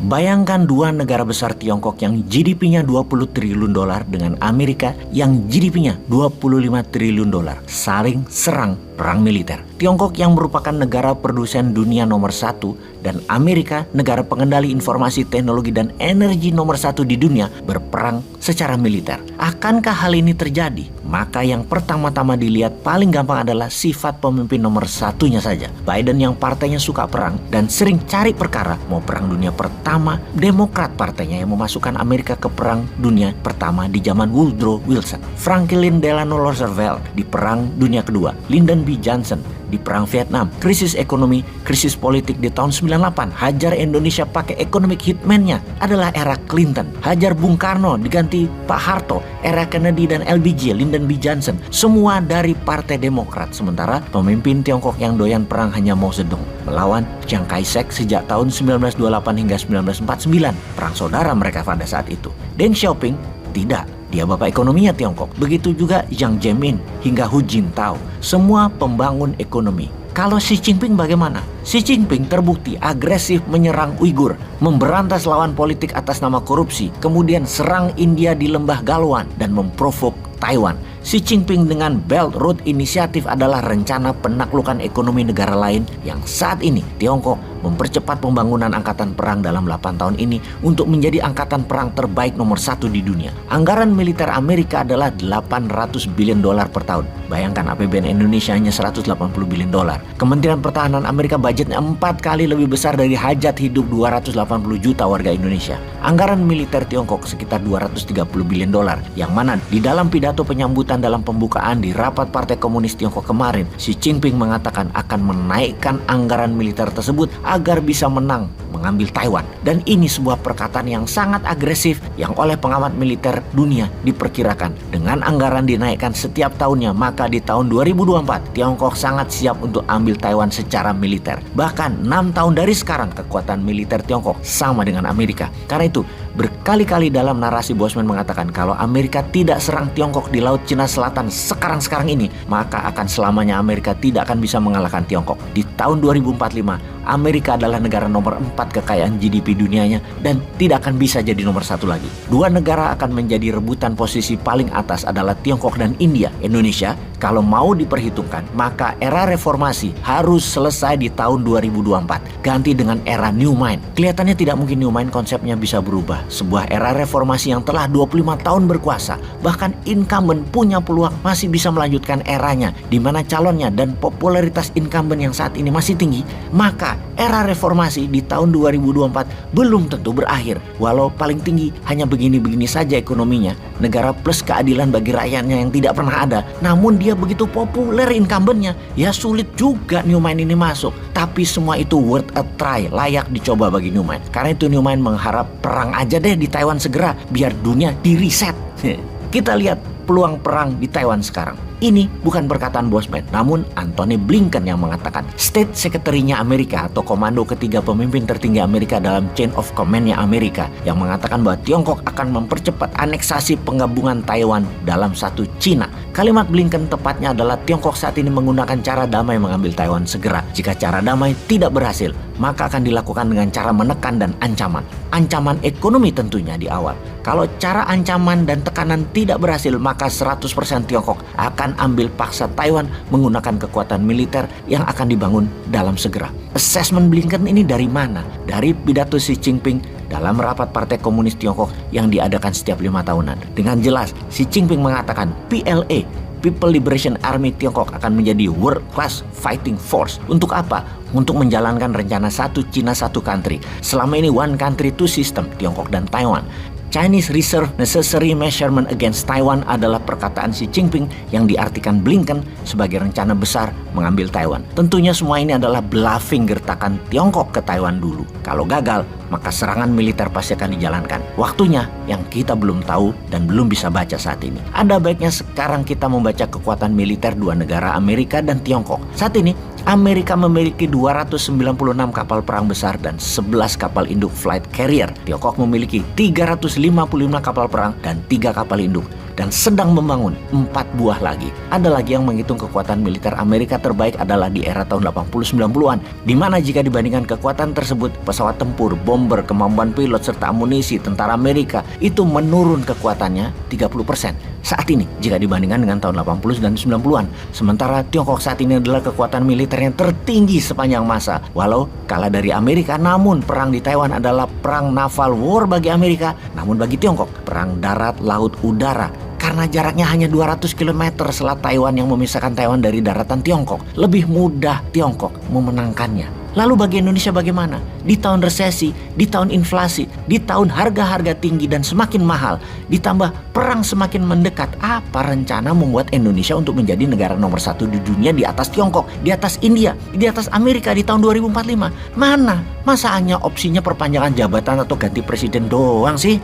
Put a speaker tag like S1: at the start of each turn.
S1: Bayangkan dua negara besar Tiongkok yang GDP-nya 20 triliun dolar dengan Amerika yang GDP-nya 25 triliun dolar saling serang perang militer. Tiongkok yang merupakan negara produsen dunia nomor 1 dan Amerika negara pengendali informasi teknologi dan energi nomor 1 di dunia berperang secara militer. Akankah hal ini terjadi? Maka yang pertama-tama dilihat paling gampang adalah sifat pemimpin nomor satunya saja. Biden yang partainya suka perang dan sering cari perkara, mau perang dunia pertama, Demokrat partainya yang memasukkan Amerika ke perang dunia pertama di zaman Woodrow Wilson, Franklin Delano Roosevelt di perang dunia kedua, Lyndon B. Johnson di perang Vietnam, krisis ekonomi, krisis politik di tahun 98, hajar Indonesia pakai economic hitman-nya adalah era Clinton, hajar Bung Karno diganti Pak Harto, era Kennedy dan LBJ, Lyndon B. Johnson, semua dari Partai Demokrat. Sementara pemimpin Tiongkok yang doyan perang hanya Mao Zedong melawan Chiang Kai-shek sejak tahun 1928 hingga 1949, perang saudara mereka pada saat itu. Deng Xiaoping tidak. Dia bapak ekonominya Tiongkok. Begitu juga Jiang Zemin hingga Hu Jintao. Semua pembangun ekonomi. Kalau Xi Jinping bagaimana? Xi Jinping terbukti agresif menyerang Uighur, memberantas lawan politik atas nama korupsi, kemudian serang India di Lembah Galwan dan memprovok Taiwan. Xi Jinping dengan Belt Road Initiative adalah rencana penaklukan ekonomi negara lain yang saat ini Tiongkok mempercepat pembangunan angkatan perang dalam 8 tahun ini untuk menjadi angkatan perang terbaik nomor 1 di dunia. Anggaran militer Amerika adalah 800 billion dolar per tahun. Bayangkan APBN Indonesia hanya 180 billion dolar. Kementerian Pertahanan Amerika budgetnya 4 kali lebih besar dari hajat hidup 280 juta warga Indonesia. Anggaran militer Tiongkok sekitar 230 billion dolar, yang mana di dalam pidato penyambutan dalam pembukaan di rapat Partai Komunis Tiongkok kemarin, Xi Jinping mengatakan akan menaikkan anggaran militer tersebut agar bisa menang mengambil Taiwan. Dan ini sebuah perkataan yang sangat agresif yang oleh pengamat militer dunia diperkirakan dengan anggaran dinaikkan setiap tahunnya, maka di tahun 2024 Tiongkok sangat siap untuk ambil Taiwan secara militer. Bahkan 6 tahun dari sekarang kekuatan militer Tiongkok sama dengan Amerika. Karena itu berkali-kali dalam narasi Bosman mengatakan kalau Amerika tidak serang Tiongkok di Laut Cina Selatan sekarang-sekarang ini, maka akan selamanya Amerika tidak akan bisa mengalahkan Tiongkok. Di tahun 2045 Amerika adalah negara nomor 4 kekayaan GDP dunianya dan tidak akan bisa jadi nomor 1 lagi. Dua negara akan menjadi rebutan posisi paling atas adalah Tiongkok dan India. Indonesia kalau mau diperhitungkan maka era reformasi harus selesai di tahun 2024, ganti dengan era New Mind. Kelihatannya tidak mungkin New Mind konsepnya bisa berubah. Sebuah era reformasi yang telah 25 tahun berkuasa, bahkan incumbent punya peluang masih bisa melanjutkan eranya di mana calonnya dan popularitas incumbent yang saat ini masih tinggi, maka era reformasi di tahun 2024 belum tentu berakhir. Walau paling tinggi hanya begini-begini saja ekonominya, negara plus keadilan bagi rakyatnya yang tidak pernah ada, namun dia begitu populer incumbentnya, ya sulit juga New Mind ini masuk. Tapi semua itu worth a try, layak dicoba bagi New Mind. Karena itu New Mind mengharap perang aja deh di Taiwan segera, biar dunia di reset. Kita lihat peluang perang di Taiwan sekarang. Ini bukan perkataan Bosman, namun Antony Blinken yang mengatakan. State Secretary-nya Amerika atau komando ketiga pemimpin tertinggi Amerika dalam chain of command-nya Amerika yang mengatakan bahwa Tiongkok akan mempercepat aneksasi penggabungan Taiwan dalam satu Cina. Kalimat Blinken tepatnya adalah Tiongkok saat ini menggunakan cara damai mengambil Taiwan segera. Jika cara damai tidak berhasil, maka akan dilakukan dengan cara menekan dan ancaman. Ancaman ekonomi tentunya di awal. Kalau cara ancaman dan tekanan tidak berhasil, maka 100% Tiongkok akan ambil paksa Taiwan menggunakan kekuatan militer yang akan dibangun dalam segera. Assessment Blinken ini dari mana? Dari pidato Xi Jinping dalam rapat Partai Komunis Tiongkok yang diadakan setiap 5 tahunan. Dengan jelas, Xi Jinping mengatakan PLA, People Liberation Army Tiongkok akan menjadi world class fighting force. Untuk apa? Untuk menjalankan rencana satu Cina satu country. Selama ini one country two system, Tiongkok dan Taiwan. Chinese Reserve Necessary Measurement Against Taiwan adalah perkataan Xi Jinping yang diartikan Blinken sebagai rencana besar mengambil Taiwan. Tentunya semua ini adalah bluffing gertakan Tiongkok ke Taiwan dulu. Kalau gagal, maka serangan militer pasti akan dijalankan. Waktunya yang kita belum tahu dan belum bisa baca saat ini. Ada baiknya sekarang kita membaca kekuatan militer dua negara Amerika dan Tiongkok. Saat ini Amerika memiliki 296 kapal perang besar dan 11 kapal induk flight carrier. Tiongkok memiliki 355 kapal perang dan 3 kapal induk, dan sedang membangun 4 buah lagi. Ada lagi yang menghitung kekuatan militer Amerika terbaik adalah di era tahun 80-90-an, di mana jika dibandingkan kekuatan tersebut, pesawat tempur, bomber, kemampuan pilot, serta amunisi tentara Amerika itu menurun kekuatannya 30% saat ini jika dibandingkan dengan tahun 80 dan 90-an. Sementara Tiongkok saat ini adalah kekuatan militer yang tertinggi sepanjang masa. Walau kalah dari Amerika, namun perang di Taiwan adalah perang naval war bagi Amerika, namun bagi Tiongkok perang darat, laut, udara. Karena jaraknya hanya 200 km selat Taiwan yang memisahkan Taiwan dari daratan Tiongkok, lebih mudah Tiongkok memenangkannya. Lalu bagi Indonesia bagaimana? Di tahun resesi, di tahun inflasi, di tahun harga-harga tinggi dan semakin mahal, ditambah perang semakin mendekat, apa rencana membuat Indonesia untuk menjadi negara nomor 1 di dunia di atas Tiongkok, di atas India, di atas Amerika di tahun 2045? Mana? Masa hanya opsinya perpanjangan jabatan atau ganti presiden doang sih?